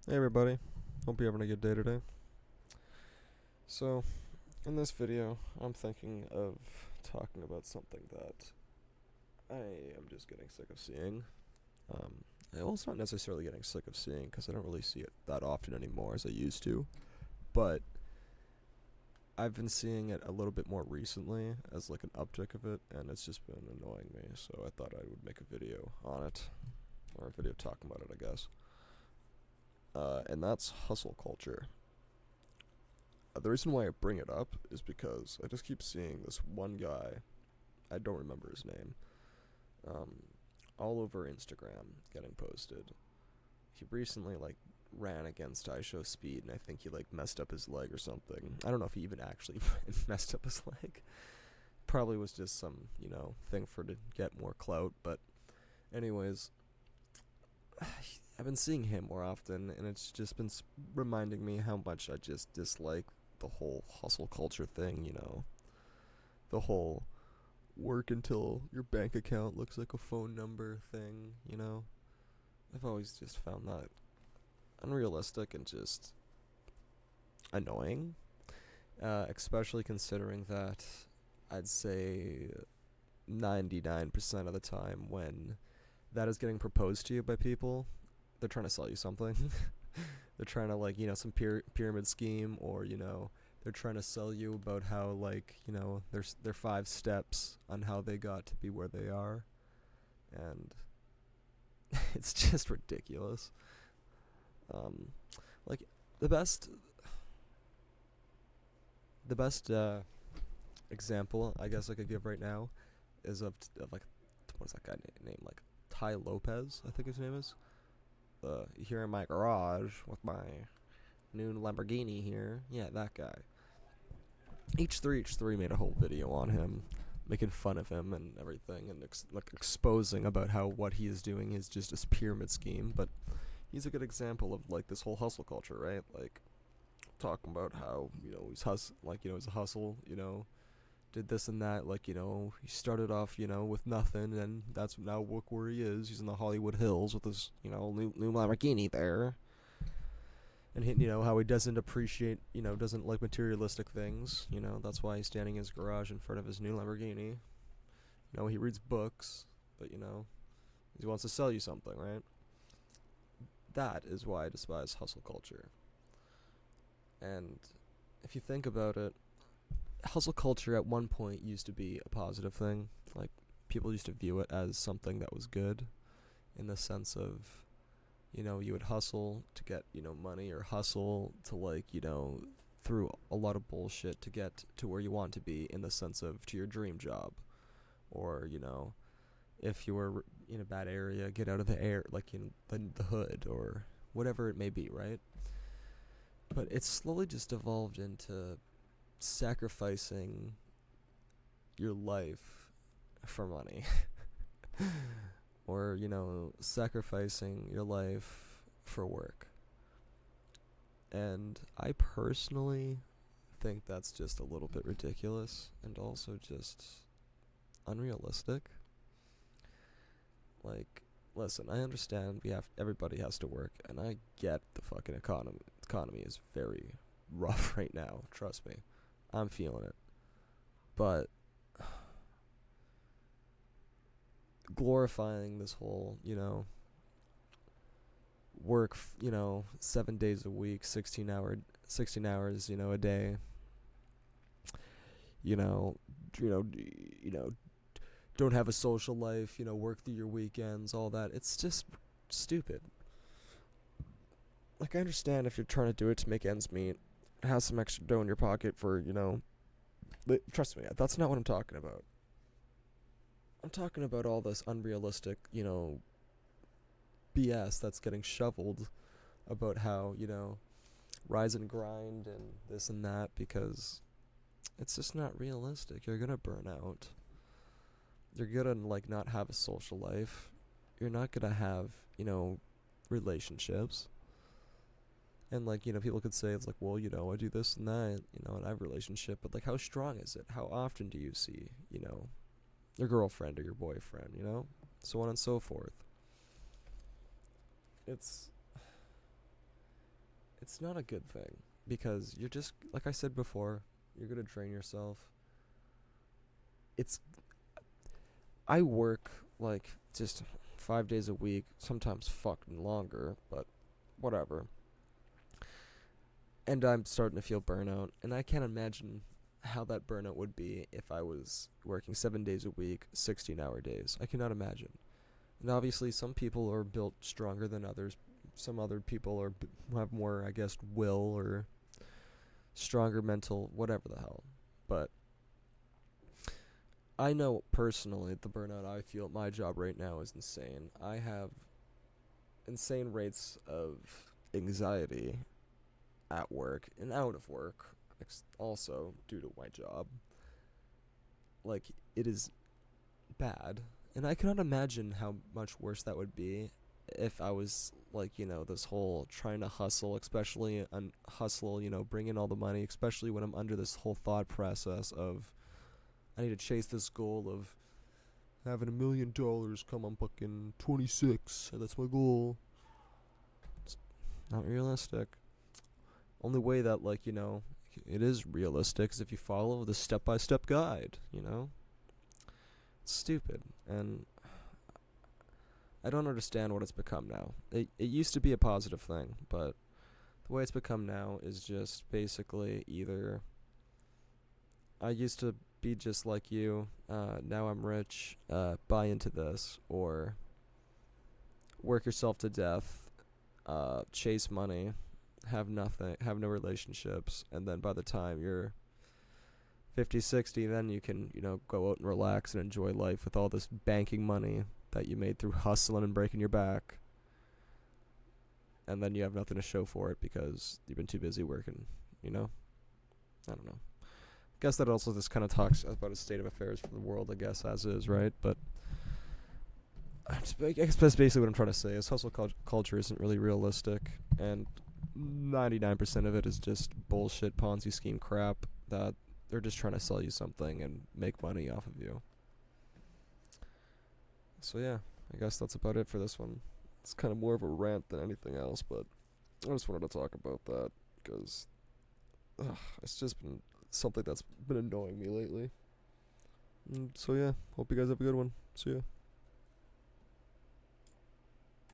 Hey everybody, hope you're having a good day today. So, in this video, I'm thinking of talking about something that I am just getting sick of seeing. Well, it's not necessarily getting sick of seeing because I don't really see it that often anymore as I used to, but I've been seeing it a little bit more recently as like an uptick of it, and it's just been annoying me, so I thought I would make a video on it, or a video talking about it, I guess. And that's hustle culture. The reason why I bring it up is because I just keep seeing this one guy. I don't remember his name. Um, all over Instagram getting posted. He recently ran against IShowSpeed, and I think he messed up his leg or something. I don't know if he even actually messed up his leg. Probably was just some thing for to get more clout. But anyways, I've been seeing him more often, and it's just been reminding me how much I just dislike the whole hustle culture thing. The whole work until your bank account looks like a phone number thing. I've always just found that unrealistic and just annoying, especially considering that I'd say 99% of the time when that is getting proposed to you by people, they're trying to sell you something. They're trying to some pyramid scheme, or they're trying to sell you about how there's their 5 steps on how they got to be where they are, and it's just ridiculous. Um, like the best the best example I guess I could give right now is of what's that guy named, like Ty Lopez, I think his name is. Here in my garage with my new Lamborghini here. Yeah, that guy. H3H3 made a whole video on him, making fun of him and everything, and exposing about how what he is doing is just a pyramid scheme. But he's a good example of this whole hustle culture, right? Talking about how he's a hustle, did this and that. He started off with nothing, and that's now look where he is. He's in the Hollywood Hills with his new Lamborghini there. And how he doesn't appreciate, doesn't like materialistic things. That's why he's standing in his garage in front of his new Lamborghini. He reads books, but he wants to sell you something, right? That is why I despise hustle culture. And if you think about it, hustle culture at one point used to be a positive thing. People used to view it as something that was good, in the sense of you would hustle to get money, or hustle to through a lot of bullshit to get to where you want to be, in the sense of to your dream job, or if you were in a bad area, get out of the air, in the hood, or whatever it may be, right? But it's slowly just evolved into sacrificing your life for money. Or sacrificing your life for work. And I personally think that's just a little bit ridiculous, and also just unrealistic. Listen, I understand everybody has to work, and I get the fucking economy is very rough right now. Trust me, I'm feeling it. But glorifying this whole work, 7 days a week, 16 hours, a day, you know, you know, don't have a social life, work through your weekends, all that. It's just stupid. I understand if you're trying to do it to make ends meet, have some extra dough in your pocket for, trust me, that's not what I'm talking about. I'm talking about all this unrealistic, BS that's getting shoveled about how, rise and grind and this and that, because it's just not realistic. You're gonna burn out. You're gonna not have a social life. You're not gonna have, relationships. And people could say it's well, I do this and that, and I have a relationship, but how strong is it? How often do you see, your girlfriend or your boyfriend, so on and so forth. It's it's not a good thing because you're just like I said before, you're gonna drain yourself. It's I work like just 5 days a week, sometimes fucking longer, but whatever. And I'm starting to feel burnout, and I can't imagine how that burnout would be if I was working 7 days a week, 16-hour days. I cannot imagine. And obviously, some people are built stronger than others. Some other people have more, I guess, will or stronger mental, whatever the hell. But I know personally the burnout I feel at my job right now is insane. I have insane rates of anxiety at work and out of work, also due to my job. Like, it is bad. And I cannot imagine how much worse that would be if I was, like, this whole trying to hustle, especially hustle, bring in all the money, especially when I'm under this whole thought process of I need to chase this goal of having $1 million come on fucking 26. That's my goal. It's not realistic. Only way that, it is realistic is if you follow the step-by-step guide. It's stupid. And I don't understand what it's become now. It used to be a positive thing, but the way it's become now is just basically either I used to be just like you, now I'm rich, buy into this, or work yourself to death, chase money, have nothing, have no relationships, and then by the time you're 50, 60, then you can, go out and relax and enjoy life with all this banking money that you made through hustling and breaking your back. And then you have nothing to show for it because you've been too busy working, I don't know. I guess that also just kind of talks about a state of affairs for the world, I guess, as is, right? But I guess that's basically what I'm trying to say is hustle culture isn't really realistic, and 99% of it is just bullshit Ponzi scheme crap that they're just trying to sell you something and make money off of you. So yeah, I guess that's about it for this one. It's kind of more of a rant than anything else, but I just wanted to talk about that because it's just been something that's been annoying me lately. So yeah, hope you guys have a good one. See ya.